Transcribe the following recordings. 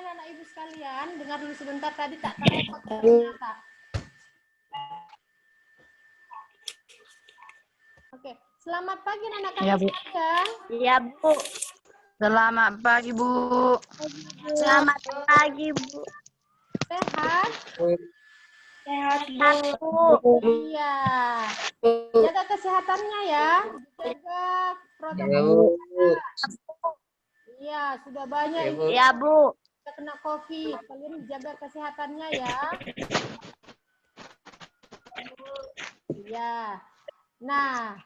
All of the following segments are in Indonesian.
anak-anak ibu sekalian, dengar dulu sebentar tadi tak terlihat ternyata. Oke, selamat pagi anak-anak Ya, Bu. sekalian. Iya, Bu. Selamat pagi, Bu. Selamat pagi, Bu. Sehat? Sehat, Bu. Iya. Jaga kesehatannya ya. Jaga protokol. Iya, sudah banyak ini Iya, Bu. kena COVID. Kalian jaga kesehatannya ya. Iya. Nah,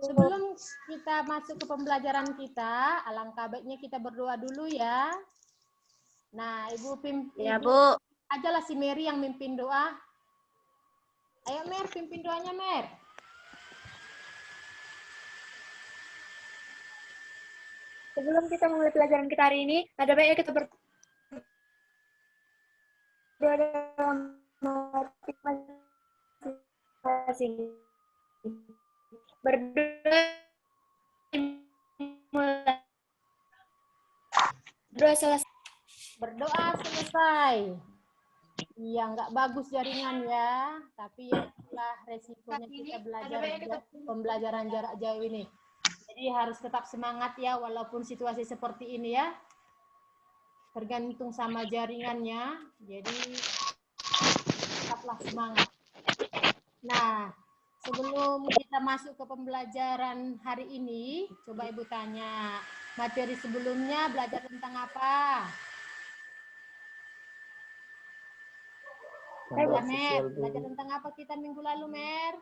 sebelum kita masuk ke pembelajaran kita, alangkah baiknya kita berdoa dulu ya. Nah, Ibu Iya, Bu. ajalah si Mary yang mimpin doa. Ayo Mer, pimpin doanya Mer. Sebelum kita mulai pelajaran kita hari ini, ada baiknya kita berdoa dalam hati masing-masing. Berdoa mulai. Berdoa selesai. Iya, nggak bagus jaringan ya, tapi ya itulah resikonya kita belajar pembelajaran jarak jauh ini. Jadi harus tetap semangat ya, walaupun situasi seperti ini ya. Tergantung sama jaringannya, jadi tetaplah semangat. Nah, sebelum kita masuk ke pembelajaran hari ini, coba Ibu tanya, materi sebelumnya belajar tentang apa? Ya, Mer, belajar tentang apa kita minggu lalu, Mer?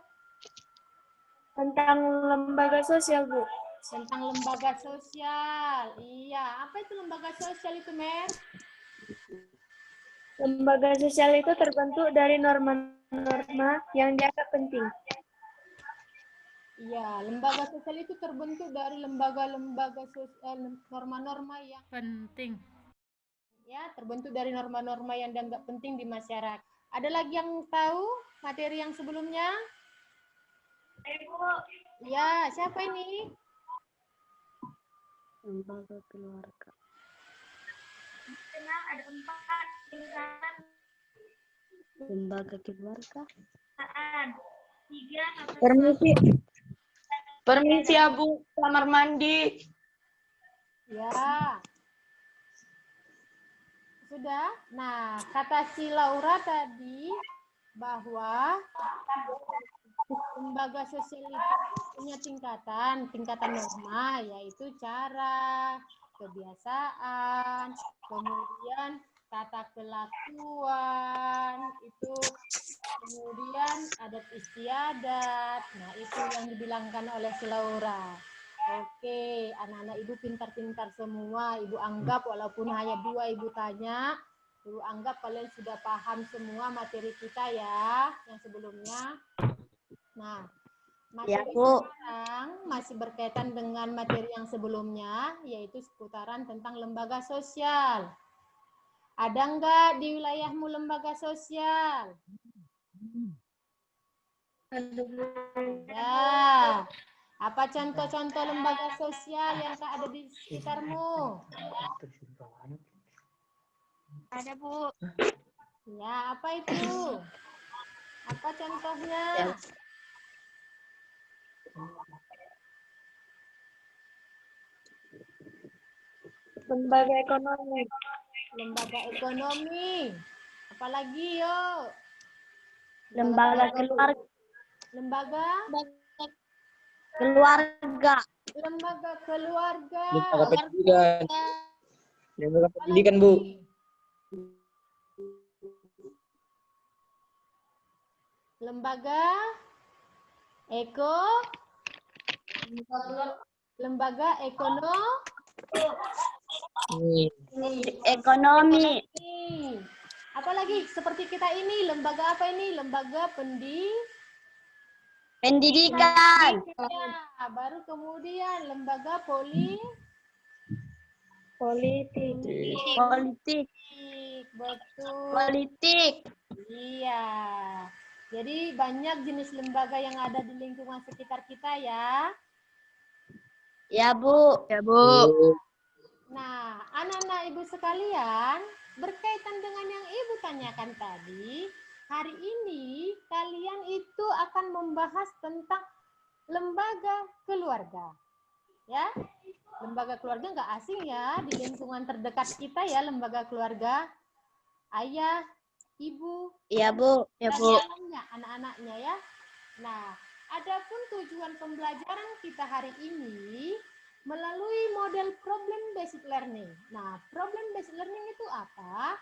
Tentang lembaga sosial, Bu. Tentang lembaga sosial. Iya, apa itu lembaga sosial itu, Mer? Lembaga sosial itu terbentuk dari norma-norma yang dianggap penting. Iya, lembaga sosial itu terbentuk dari lembaga-lembaga sosial, norma-norma yang penting. Ya, terbentuk dari norma-norma yang dianggap penting di masyarakat. Ada lagi yang tahu materi yang sebelumnya? Ya, siapa ini? Lembaga keluarga. Ada 4 tingkatan. Lembaga keluarga. 3. Permisi. Permisi, ya, Bu. Kamar mandi. Ya. Sudah? Nah, kata si Laura tadi bahwa lembaga sosial itu punya tingkatan norma, yaitu cara, kebiasaan, kemudian tata kelakuan, itu kemudian adat istiadat. Nah, itu yang dibilangkan oleh si Laura. Oke, anak-anak ibu pintar-pintar semua. Ibu anggap walaupun hanya 2 ibu tanya, ibu anggap kalian sudah paham semua materi kita ya, yang sebelumnya. Nah, materi sekarang masih berkaitan dengan materi yang sebelumnya, yaitu seputaran tentang lembaga sosial. Ada enggak di wilayahmu lembaga sosial? Ada. Apa contoh-contoh lembaga sosial yang ada di sekitarmu? Ada, Bu. Ya, apa itu? Apa contohnya? Lembaga ekonomi. Lembaga ekonomi. Apalagi yuk? Lembaga keluarga. Lembaga? Keluarga. Lembaga keluarga. Lembaga pendidikan. Lembaga pendidikan, Bu. Lembaga lembaga Ekonomi. Apalagi seperti kita ini, lembaga apa ini? Lembaga Pendidikan. Ya, baru kemudian lembaga Politik. Politik. Betul. Politik. Iya. Jadi banyak jenis lembaga yang ada di lingkungan sekitar kita ya. Ya, Bu. Ya, Bu. Nah, anak-anak ibu sekalian, berkaitan dengan yang Ibu tanyakan tadi, hari ini kalian itu akan membahas tentang lembaga keluarga. Ya, lembaga keluarga nggak asing ya, di lingkungan terdekat kita ya, lembaga keluarga. Ayah, ibu, Iya, Bu. dan dalamnya anak-anaknya ya. Nah, adapun tujuan pembelajaran kita hari ini melalui model problem based learning. Nah, problem based learning itu apa?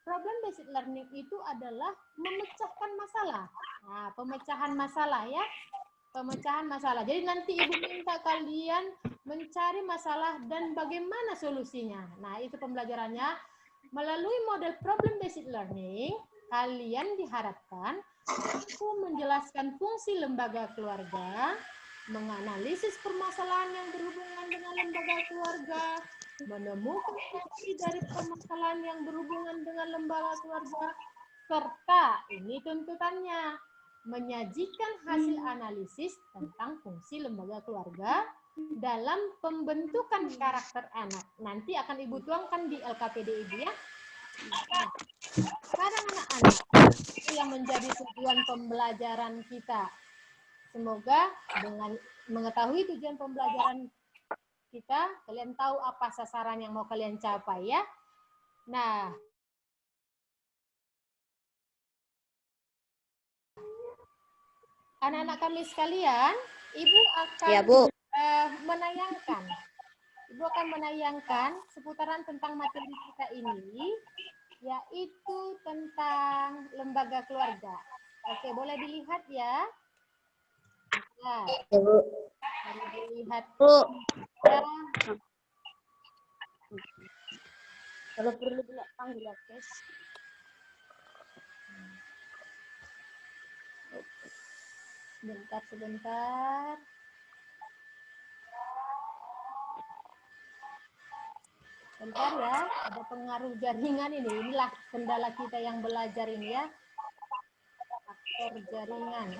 Problem based learning itu adalah memecahkan masalah. Nah, pemecahan masalah ya. Pemecahan masalah. Jadi nanti Ibu minta kalian mencari masalah dan bagaimana solusinya. Nah, itu pembelajarannya. Melalui model problem based learning, kalian diharapkan mampu menjelaskan fungsi lembaga keluarga, menganalisis permasalahan yang berhubungan dengan lembaga keluarga, menemukan solusi dari permasalahan yang berhubungan dengan lembaga keluarga, serta ini tuntutannya menyajikan hasil analisis tentang fungsi lembaga keluarga dalam pembentukan karakter anak. Nanti akan Ibu tuangkan di LKPD Ibu ya. Nah, sekarang anak-anak, itu yang menjadi tujuan pembelajaran kita. Semoga dengan mengetahui tujuan pembelajaran kita, kalian tahu apa sasaran yang mau kalian capai ya. Nah, anak-anak kami sekalian, Ibu akan Iya, Bu. menayangkan. Ibu akan menayangkan seputaran tentang materi kita ini, yaitu tentang lembaga keluarga. Oke, boleh dilihat ya. Nah, mari dilihat ya. Kalau perlu panggil guys. Sebentar. Bentar ya, ada pengaruh jaringan ini. Inilah kendala kita yang belajar ini ya. Faktor jaringan.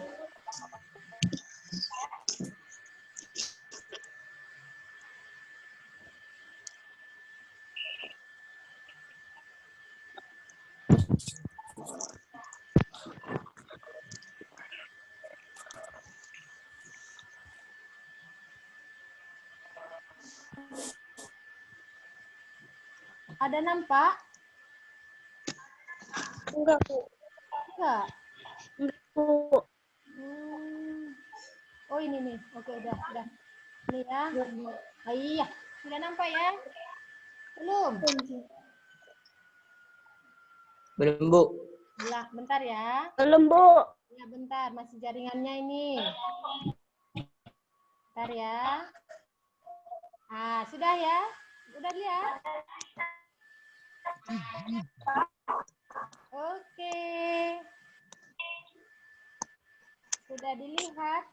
Ada nampak? Enggak, Bu. Enggak. Enggak, Bu. Oh ini nih. Oke, udah. Ini ya. Oh, iya. Sudah nampak ya? Belum? Belum, Bu. Bentar ya. Belum, Bu. Ya, bentar. Masih jaringannya ini. Bentar ya. Ah, sudah ya? Udah lihat? Oke. Sudah dilihat?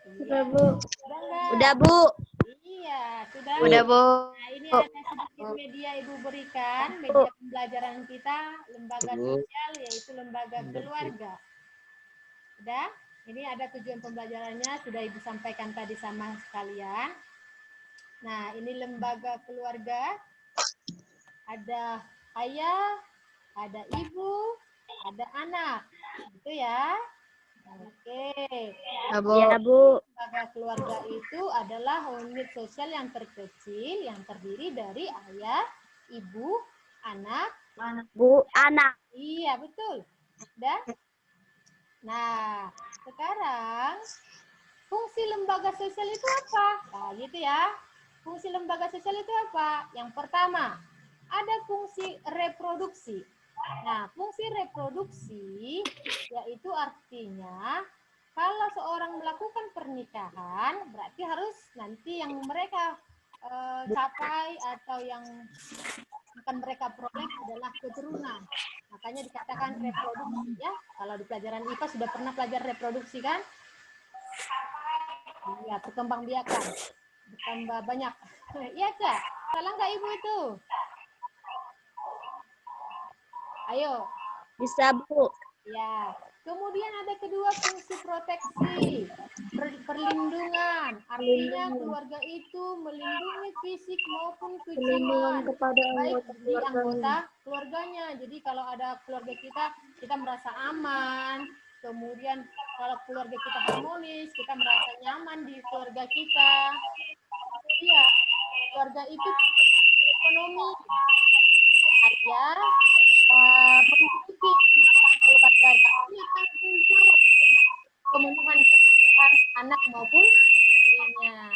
Sudah, Bu. Sudah enggak? Udah, Bu. Iya, sudah. Udah, Bu. Nah, ini ada sedikit media Ibu berikan, media pembelajaran kita, lembaga sosial, yaitu lembaga keluarga. Udah? Ini ada tujuan pembelajarannya, sudah Ibu sampaikan tadi sama sekalian. Nah, ini lembaga keluarga. Ada ayah, ada ibu, ada anak. Gitu ya. Oke. Ya, Bu. Lembaga keluarga itu adalah unit sosial yang terkecil yang terdiri dari ayah, ibu, anak. Bu, anak. Iya, betul. Udah? Nah, sekarang fungsi lembaga sosial itu apa? Nah, gitu ya. Fungsi lembaga sosial itu apa? Yang pertama, ada fungsi reproduksi. Nah, fungsi reproduksi yaitu artinya kalau seorang melakukan pernikahan, berarti harus nanti yang mereka capai atau yang akan mereka peroleh adalah keturunan. Makanya dikatakan reproduksi ya. Kalau di pelajaran IPA sudah pernah belajar reproduksi kan? Iya, perkembangbiakan. Bertambah banyak. Iya, Kak? Salah nggak Ibu itu? Ayo. Bisa, Bu. Ya. Kemudian ada kedua, fungsi proteksi, perlindungan. Artinya keluarga itu melindungi fisik maupun Perlindungan kejiwaan, kepada baik anggota di keluarganya. anggota keluarganya. Jadi kalau ada keluarga kita merasa aman. Kemudian kalau keluarga kita harmonis, kita merasa nyaman di keluarga kita. Iya, keluarga itu ekonomi. Ayah mengikuti keluarga ini tanggung jawab pemenuhan kebutuhan anak maupun istrinya.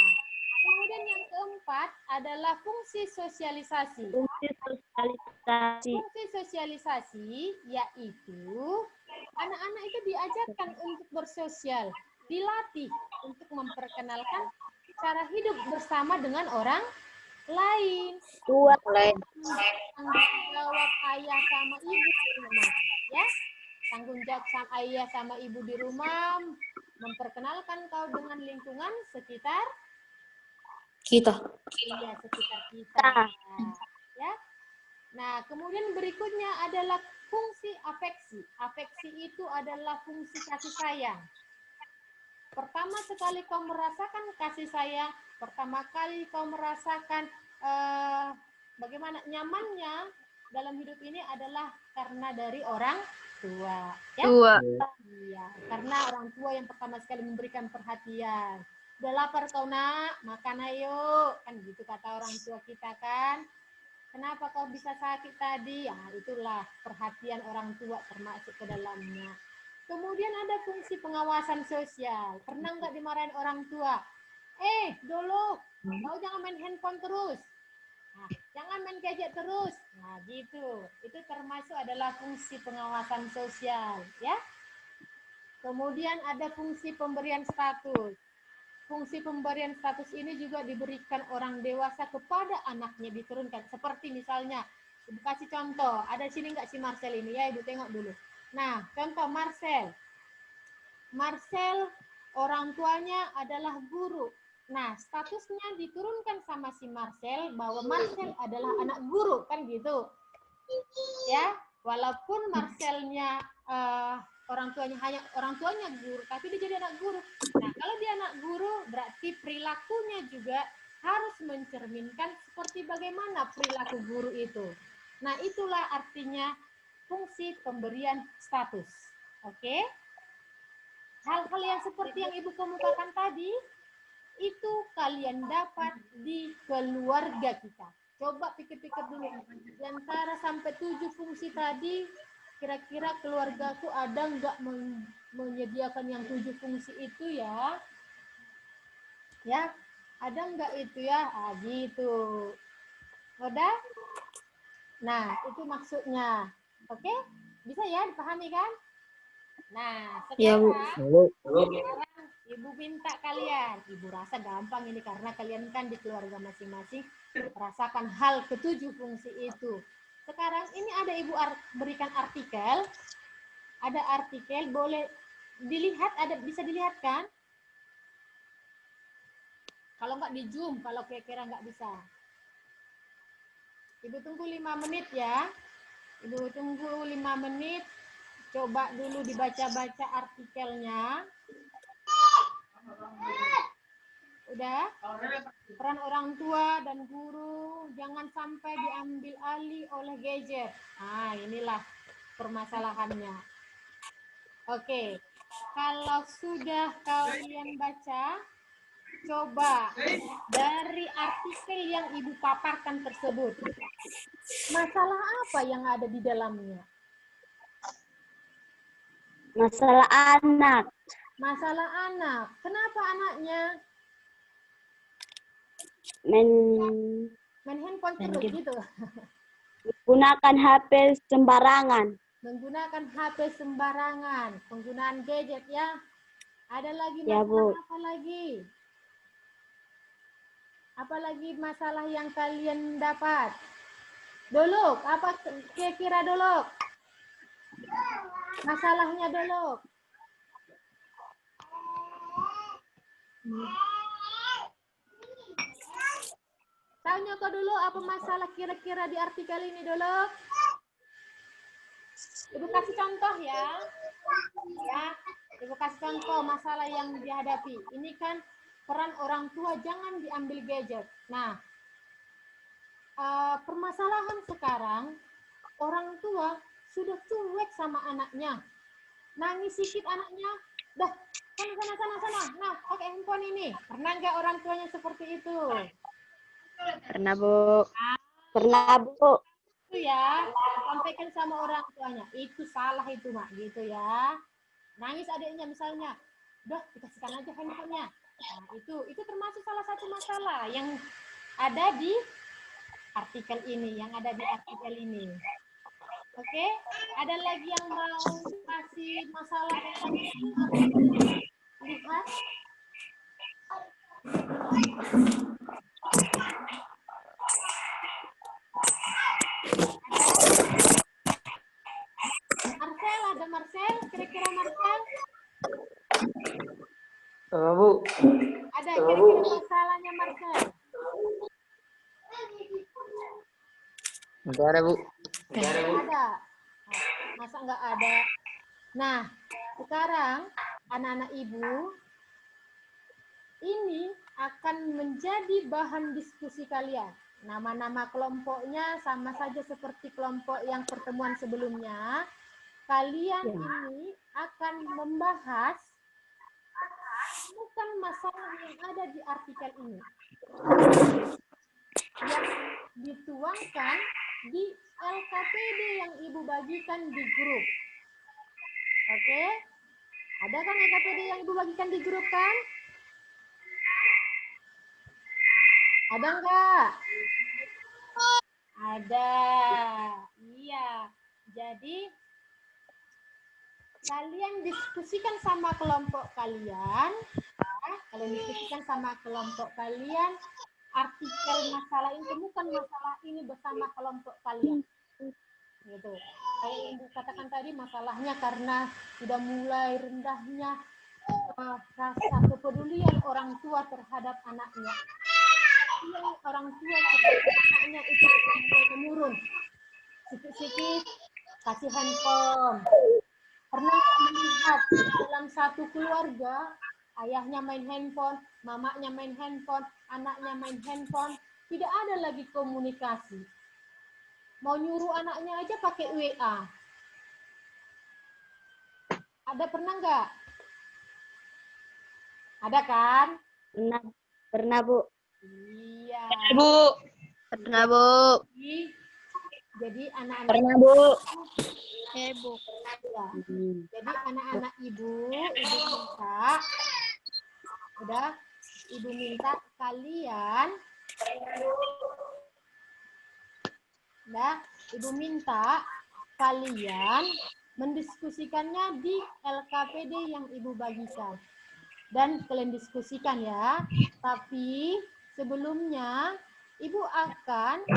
Kemudian yang keempat adalah fungsi sosialisasi. Fungsi sosialisasi. Fungsi sosialisasi yaitu anak-anak itu diajarkan untuk bersosial, dilatih untuk memperkenalkan cara hidup bersama dengan orang lain. Tua. Tanggung jawab ayah sama ibu di rumah, ya. Tanggung jawab sama ayah sama ibu di rumah, memperkenalkan kau dengan lingkungan sekitar Kita. iya, sekitar kita. Ya. Nah, kemudian berikutnya adalah fungsi afeksi. Afeksi itu adalah fungsi kasih sayang. Pertama sekali kau merasakan kasih sayang, pertama kali kau merasakan bagaimana nyamannya dalam hidup ini adalah karena dari orang tua. Ya? Tua. Iya, karena orang tua yang pertama sekali memberikan perhatian. Udah lapar kau nak, makan ayo. Kan gitu kata orang tua kita kan. Kenapa kau bisa sakit tadi? Ya, itulah perhatian orang tua termasuk ke dalamnya. Kemudian ada fungsi pengawasan sosial. Pernah nggak dimarahin orang tua? Dulu, kau jangan main handphone terus. Nah, jangan main gadget terus. Nah, gitu. Itu termasuk adalah fungsi pengawasan sosial, ya. Kemudian ada fungsi pemberian status. Fungsi pemberian status ini juga diberikan orang dewasa kepada anaknya, diturunkan. Seperti misalnya, Ibu kasih contoh. Ada sini nggak si Marcel ini? Ya, Ibu tengok dulu. Nah, contoh Marcel. Marcel orang tuanya adalah guru. Nah, statusnya diturunkan sama si Marcel bahwa Marcel adalah anak guru, kan gitu. Ya, walaupun Marcelnya orang tuanya guru, tapi dia jadi anak guru. Nah, kalau dia anak guru, berarti perilakunya juga harus mencerminkan seperti bagaimana perilaku guru itu. Nah, itulah artinya fungsi pemberian status. Oke? Hal-hal yang seperti yang Ibu kemukakan tadi, itu kalian dapat di keluarga kita. Coba pikir-pikir dulu. Di antara sampai 7 fungsi tadi, kira-kira keluargaku ada nggak menyediakan yang 7 fungsi itu ya? Ya, ada nggak itu ya? Ah, gitu. Udah? Nah, itu maksudnya. Oke? Bisa ya dipahami kan? Nah, Ya, Bu. sekarang Ibu minta kalian, Ibu rasa gampang ini karena kalian kan di keluarga masing-masing merasakan hal ketujuh fungsi itu. Sekarang ini ada Ibu berikan artikel, ada artikel boleh dilihat, bisa dilihat kan? Kalau nggak di Zoom, kalau kira-kira nggak bisa. Ibu tunggu 5 menit ya. Ibu tunggu 5 menit. Coba dulu dibaca-baca artikelnya. Udah? Peran orang tua dan guru jangan sampai diambil alih oleh gadget. Nah, inilah permasalahannya. Oke. Kalau sudah kalian baca, coba dari artikel yang Ibu paparkan tersebut. Masalah apa yang ada di dalamnya? Masalah anak. Masalah anak. Kenapa anaknya main handphone terus gitu? Gunakan HP sembarangan. Menggunakan HP sembarangan, penggunaan gadget ya. Ada lagi Ya, masalah Bu. apa lagi? Apalagi masalah yang kalian dapat? Dolok, apa kira-kira Dolok? Masalahnya Dolok. Tanya kau dulu apa masalah kira-kira di artikel ini Dolok? Ibu kasih contoh ya. Ya, Ibu kasih contoh masalah yang dihadapi. Ini kan peran orang tua, jangan diambil gadget. Nah, permasalahan sekarang orang tua sudah cuek sama anaknya. Nangis sedikit anaknya, dah sana. Nah, pakai handphone ini. Pernah nggak orang tuanya seperti itu? Pernah, Bu. Pernah, Bu. Itu ya, sampaikan sama orang tuanya. Itu salah itu, Mak. Gitu ya. Nangis adiknya misalnya, udah dikasihkan aja handphonenya. Nah, itu termasuk salah satu masalah yang ada di artikel ini, Oke, ada lagi yang mau kasih masalah tentang ini? Lihat. Marcel, ada Marcel? Kira-kira Marcel? Bu. Ada kira-kira masalahnya Marcel? Enggak ada, Bu. Ada. Masa nggak ada? Nah, sekarang anak-anak ibu ini akan menjadi bahan diskusi kalian. Nama-nama kelompoknya sama saja seperti kelompok yang pertemuan sebelumnya. Kalian ini akan membahas bukan masalah yang ada di artikel ini, yang dituangkan di LKPD yang Ibu bagikan di grup. Oke? Ada kan LKPD yang Ibu bagikan di grup kan? Ada enggak? Ada. Iya. Jadi kalian diskusikan sama kelompok kalian. Kalian diskusikan sama kelompok kalian. Artikel masalah ini bukan masalah ini bersama kelompok kalian. Gitu. Kayak yang dikatakan tadi, masalahnya karena sudah mulai rendahnya rasa kepedulian orang tua terhadap anaknya. Yang orang tua terhadap anaknya itu mulai menurun. Sikit-sikit kasih handphone. Pernah melihat dalam satu keluarga, ayahnya main handphone, mamanya main handphone, anaknya main handphone, tidak ada lagi komunikasi. Mau nyuruh anaknya aja pakai WA. Ada pernah nggak? Ada kan? Pernah, Bu. Iya. Bu. Pernah, Bu. Jadi anak-anak Pernah, Bu. Bu. ya. Jadi anak-anak ibu minta, ibu minta kalian, ibu minta kalian mendiskusikannya di LKPD yang ibu bagikan. Dan kalian diskusikan ya. Tapi sebelumnya ibu akan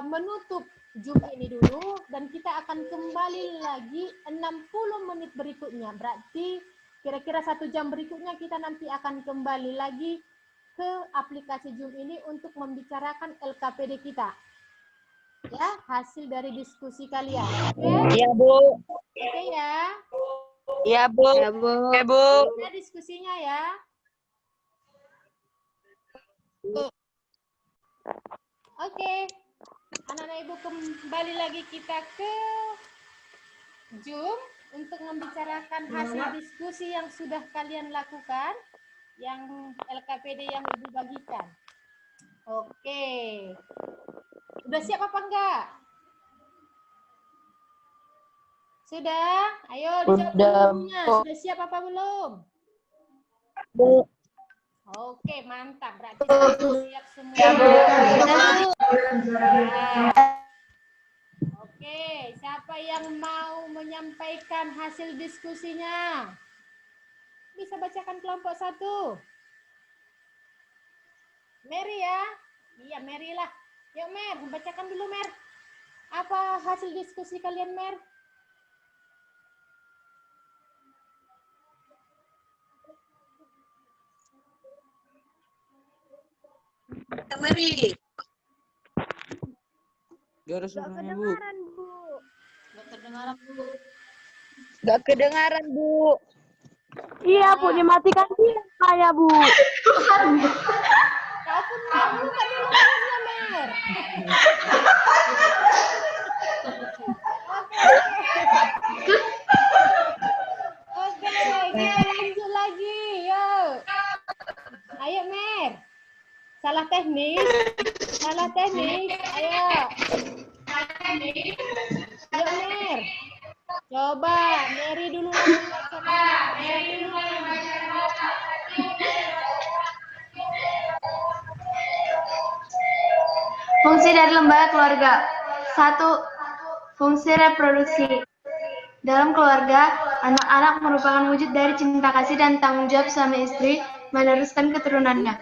menutup Zoom ini dulu dan kita akan kembali lagi 60 menit berikutnya. Berarti kira-kira 1 jam berikutnya kita nanti akan kembali lagi ke aplikasi Zoom ini untuk membicarakan LKPD kita. Ya, hasil dari diskusi kalian. Oke? Iya, Bu. Oke ya. Iya, Bu. Ya, Bu. Oke, Bu. Kita diskusinya ya. Oke. Anak-anak ibu kembali lagi kita ke Zoom untuk membicarakan hasil diskusi yang sudah kalian lakukan, yang LKPD yang ibu bagikan. Oke. Udah siap apa enggak? Sudah? Ayo dijawab dulunya. Sudah siap apa belum? Bu. Oke, mantap. Berarti sudah siap semua. Oke, siapa yang mau menyampaikan hasil diskusinya? Bisa bacakan kelompok 1. Mary ya? Iya, Mary lah. Yuk, Mer, bacakan dulu, Mer. Apa hasil diskusi kalian, Mer? Mary. Gak ada suaranya, Bu. Bu. Nggak terdengar, Bu. Gak kedengaran, Bu. Iya, Bu, dimatikan dia saya, Bu. Kau pun Mer, buka dulu filmnya Mer. Oke, kita lanjut lagi. Yuk. Ayo Mer. Salah teknis. Salah teknis. Ayo. Yuk Mer. Coba Mary dulu Mary. Fungsi dari lembaga keluarga. 1. Fungsi reproduksi. Dalam keluarga, anak-anak merupakan wujud dari cinta kasih dan tanggung jawab suami istri meneruskan keturunannya.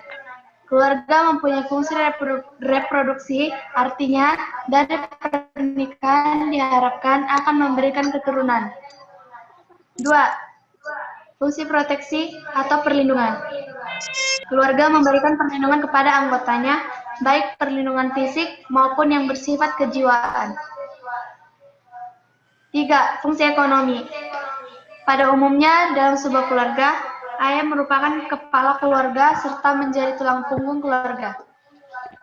Keluarga mempunyai fungsi reproduksi, artinya dari pernikahan diharapkan akan memberikan keturunan. 2. Fungsi proteksi atau perlindungan. Keluarga memberikan perlindungan kepada anggotanya, baik perlindungan fisik maupun yang bersifat kejiwaan. 3. Fungsi ekonomi. Pada umumnya, dalam sebuah keluarga, ayah merupakan kepala keluarga serta menjadi tulang punggung keluarga.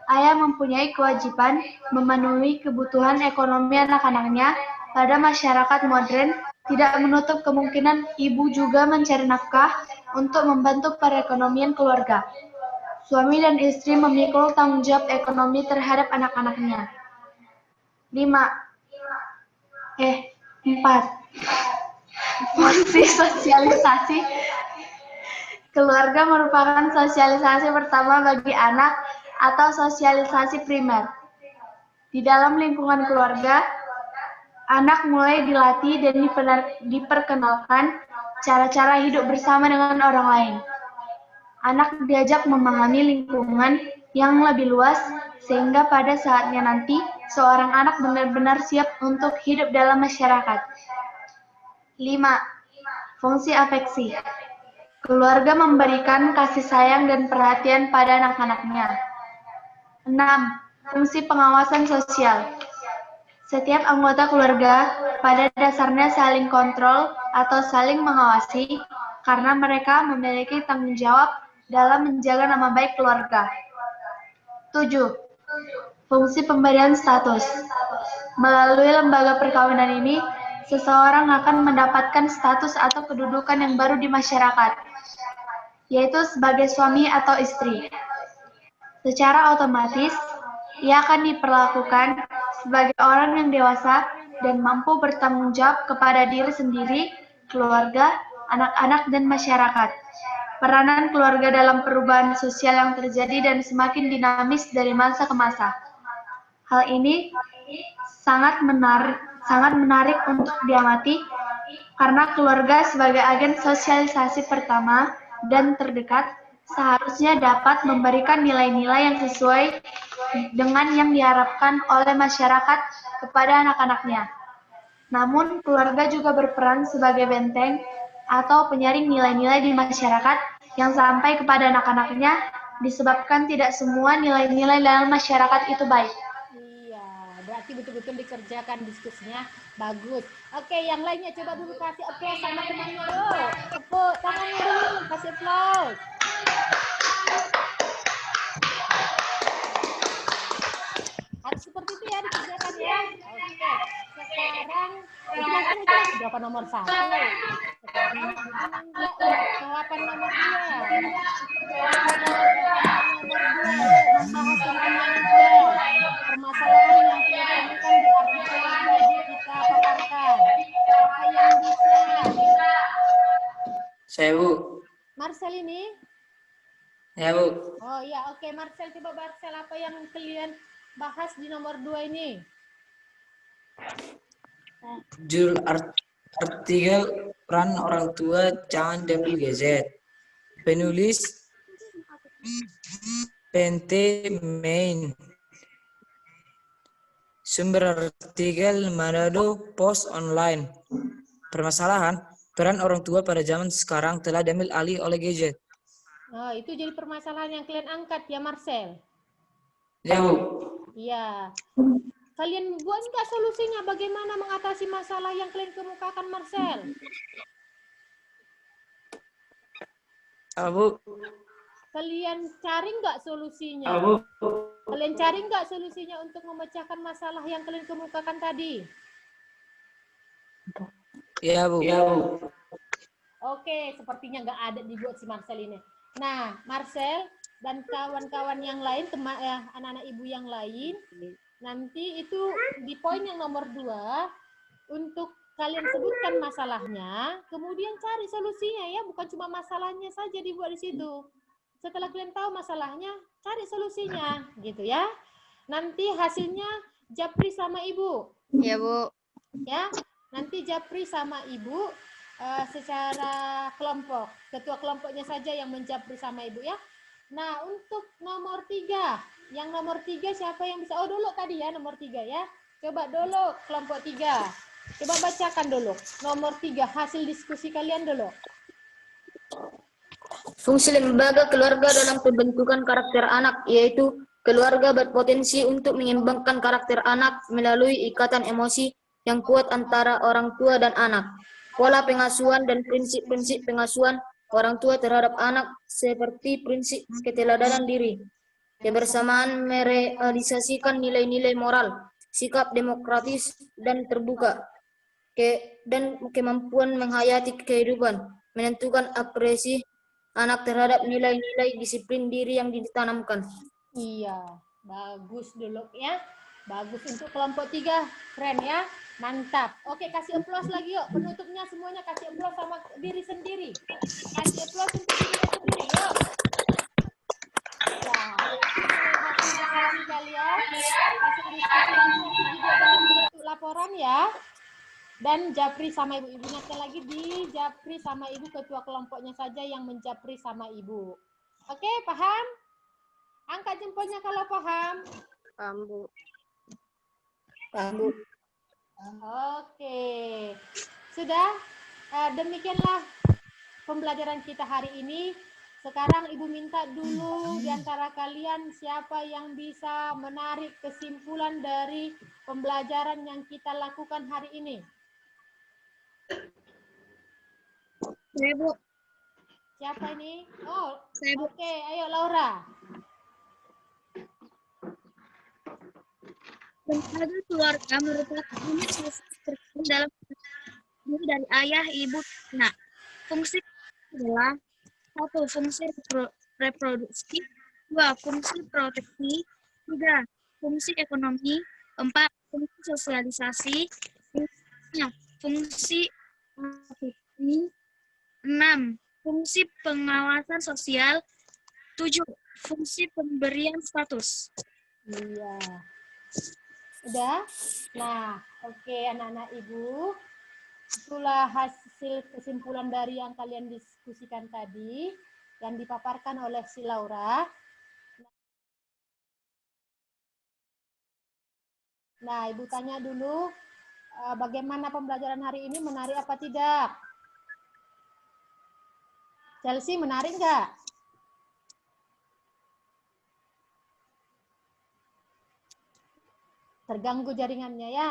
Ayah mempunyai kewajiban memenuhi kebutuhan ekonomi anak-anaknya. Pada masyarakat modern, tidak menutup kemungkinan ibu juga mencari nafkah untuk membantu perekonomian keluarga. Suami dan istri memikul tanggung jawab ekonomi terhadap anak-anaknya. 4. Fungsi sosialisasi. Keluarga merupakan sosialisasi pertama bagi anak atau sosialisasi primer. Di dalam lingkungan keluarga, anak mulai dilatih dan diperkenalkan cara-cara hidup bersama dengan orang lain. Anak diajak memahami lingkungan yang lebih luas, sehingga pada saatnya nanti, seorang anak benar-benar siap untuk hidup dalam masyarakat. 5. Fungsi afeksi. Keluarga memberikan kasih sayang dan perhatian pada anak-anaknya. 6. Fungsi pengawasan sosial. Setiap anggota keluarga pada dasarnya saling kontrol atau saling mengawasi karena mereka memiliki tanggung jawab dalam menjaga nama baik keluarga. 7. Fungsi pemberian status. Melalui lembaga perkawinan ini, seseorang akan mendapatkan status atau kedudukan yang baru di masyarakat, yaitu sebagai suami atau istri. Secara otomatis, ia akan diperlakukan sebagai orang yang dewasa dan mampu bertanggung jawab kepada diri sendiri, keluarga, anak-anak, dan masyarakat. Peranan keluarga dalam perubahan sosial yang terjadi dan semakin dinamis dari masa ke masa. Hal ini sangat menarik untuk diamati karena keluarga sebagai agen sosialisasi pertama dan terdekat seharusnya dapat memberikan nilai-nilai yang sesuai dengan yang diharapkan oleh masyarakat kepada anak-anaknya. Namun, keluarga juga berperan sebagai benteng atau penyaring nilai-nilai di masyarakat yang sampai kepada anak-anaknya disebabkan tidak semua nilai-nilai dalam masyarakat itu baik. Berarti betul-betul dikerjakan diskusinya bagus. Oke, yang lainnya coba dulu kasih applause sama temannya yuk. Tepuk tangannya dulu, kasih applause. Harus seperti itu ya dikerjakan ya. Oke, sekarang jawaban nomor 1. Sekarang jawaban nomor 2. Nomor 2 membahas tentang yang detail. Permasalahan yang kita temukan di artikel yang tadi kita paparkan. Apa yang bisa? Saya, Bu. Marcel ini? Ya, Bu. Oh iya, oke. Marcel, coba Marcel apa yang kalian bahas di nomor 2 ini? Judul artikel peran orang tua jangan diambil gadget. Penulis Pente Main. Sumber artikel Manado Post Online. Permasalahan peran orang tua pada zaman sekarang telah diambil alih oleh gadget. Oh, itu jadi permasalahan yang kalian angkat ya, Marcel? Ya, Bu. Iya. kalian buat nggak solusinya? Bagaimana mengatasi masalah yang kalian kemukakan, Marcel? Bu. Kalian cari nggak solusinya? Kalian cari nggak solusinya untuk memecahkan masalah yang kalian kemukakan tadi? Iya, Bu. Oke, sepertinya nggak ada dibuat si Marcel ini. Nah, Marcel dan kawan-kawan yang lain, anak-anak ibu yang lain, nanti itu di poin yang nomor 2, untuk kalian sebutkan masalahnya, kemudian cari solusinya ya, bukan cuma masalahnya saja dibuat di situ. Setelah kalian tahu masalahnya, cari solusinya, gitu ya. Nanti hasilnya Japri sama Ibu. Ya, Bu. Ya, nanti Japri sama Ibu secara kelompok. Ketua kelompoknya saja yang menjapri sama Ibu ya. Nah, untuk nomor 3. Yang nomor 3 siapa yang bisa? Oh, dulu tadi ya, nomor 3 ya. Coba dulu kelompok 3. Coba bacakan dulu. Nomor 3, hasil diskusi kalian dulu. Fungsi lembaga keluarga dalam pembentukan karakter anak, yaitu keluarga berpotensi untuk mengembangkan karakter anak melalui ikatan emosi yang kuat antara orang tua dan anak. Pola pengasuhan dan prinsip-prinsip pengasuhan orang tua terhadap anak seperti prinsip keteladanan diri, kebersamaan merealisasikan nilai-nilai moral, sikap demokratis dan terbuka, dan kemampuan menghayati kehidupan, menentukan apresiasi anak terhadap nilai-nilai disiplin diri yang ditanamkan. Iya, bagus dulu ya. Bagus untuk kelompok 3, keren ya. Mantap. Oke, kasih aplaus lagi yuk. Penutupnya semuanya kasih aplaus sama diri sendiri. Kasih aplaus untuk diri sendiri yuk. Ya, hasil diskusi kalian, hasil diskusi ini nanti dibuat dalam bentuk laporan ya. Dan Japri sama Ibu. Ibu ingatkan lagi, di Japri sama Ibu, ketua kelompoknya saja yang menjapri sama Ibu. Oke, paham? Angkat jempolnya kalau paham. Paham, Bu. Paham, Bu? Oke. Sudah? Demikianlah pembelajaran kita hari ini. Sekarang Ibu minta dulu di antara kalian siapa yang bisa menarik kesimpulan dari pembelajaran yang kita lakukan hari ini. Saya, Bu. Siapa ini? Oh, Saya, Bu. oke. Ayo Laura. Lembaga keluarga merupakan unit sosial terpenting dalam dari ayah, ibu, anak. Fungsi adalah 1. Fungsi reproduksi, 2. Fungsi proteksi, 3. Fungsi ekonomi, 4. Fungsi sosialisasi, 5. Fungsi afeksi, 6. Fungsi pengawasan sosial, 7. Fungsi pemberian status. Iya. Udah? Nah, oke anak-anak Ibu. Itulah hasil kesimpulan dari yang kalian diskusikan tadi, yang dipaparkan oleh si Laura. Nah, Ibu tanya dulu, bagaimana pembelajaran hari ini, menarik apa tidak? Chelsea, menarik nggak? Terganggu jaringannya ya?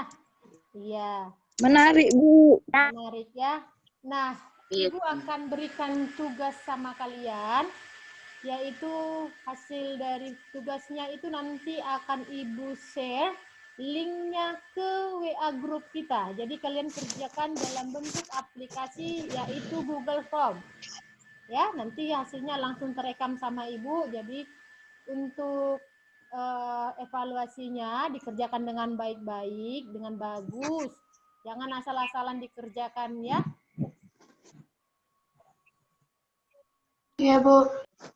Iya. Menarik, Bu. Menarik ya. Nah, Ibu akan berikan tugas sama kalian, yaitu hasil dari tugasnya itu nanti akan Ibu share linknya ke WA grup kita. Jadi kalian kerjakan dalam bentuk aplikasi, yaitu Google Form. Ya, nanti hasilnya langsung terekam sama Ibu. Jadi untuk evaluasinya dikerjakan dengan baik-baik, dengan bagus. Jangan asal-asalan dikerjakan ya. Iya, Bu.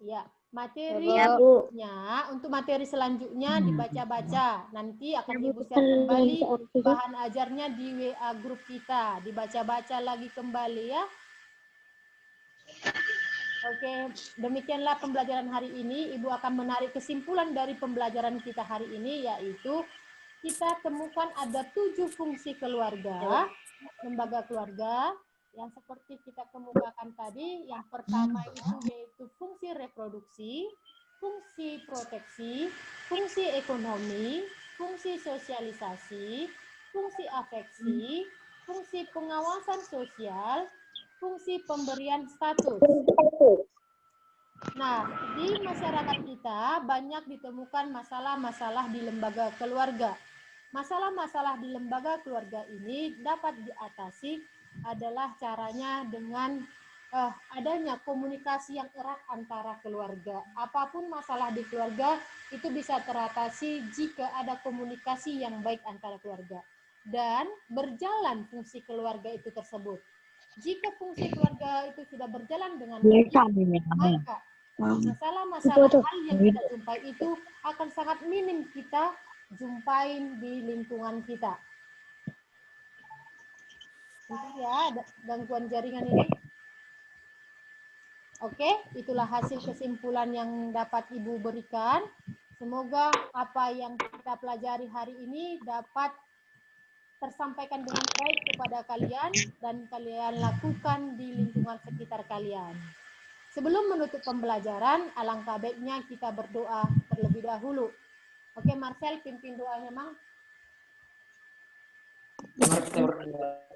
Ya, materinya untuk materi selanjutnya dibaca-baca. Nanti akan Ibu share kembali bahan ajarnya di WA grup kita. Dibaca-baca lagi kembali ya. Oke, demikianlah pembelajaran hari ini. Ibu akan menarik kesimpulan dari pembelajaran kita hari ini, yaitu kita temukan ada 7 fungsi keluarga, lembaga keluarga, yang seperti kita kemukakan tadi. Yang pertama itu yaitu fungsi reproduksi, fungsi proteksi, fungsi ekonomi, fungsi sosialisasi, fungsi afeksi, fungsi pengawasan sosial, fungsi pemberian status. Nah, di masyarakat kita banyak ditemukan masalah-masalah di lembaga keluarga. Masalah-masalah di lembaga keluarga ini dapat diatasi adalah caranya dengan adanya komunikasi yang erat antara keluarga. Apapun masalah di keluarga itu bisa teratasi jika ada komunikasi yang baik antara keluarga. Dan berjalan fungsi keluarga itu tersebut. Jika fungsi keluarga itu sudah berjalan dengan baik, maka masalah-masalah hal yang kita jumpai itu akan sangat minim kita jumpain di lingkungan kita. Mungkin ya ada gangguan jaringan ini. Oke, itulah hasil kesimpulan yang dapat Ibu berikan. Semoga apa yang kita pelajari hari ini dapat tersampaikan dengan baik kepada kalian dan kalian lakukan di lingkungan sekitar kalian. Sebelum menutup pembelajaran, alangkah baiknya kita berdoa terlebih dahulu. Oke, Marcel, pimpin doanya, Mang. Mari kita berdoa.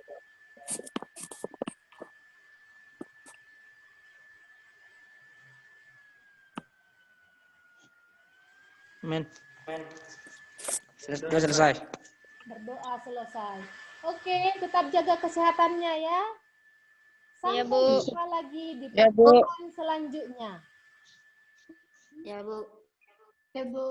Amin. Sudah selesai. Berdoa selesai. Oke, tetap jaga kesehatannya ya. Sampai Iya, Bu. jumpa lagi di Ya, Bu. pertemuan selanjutnya. Ya, Bu. Ya, Bu.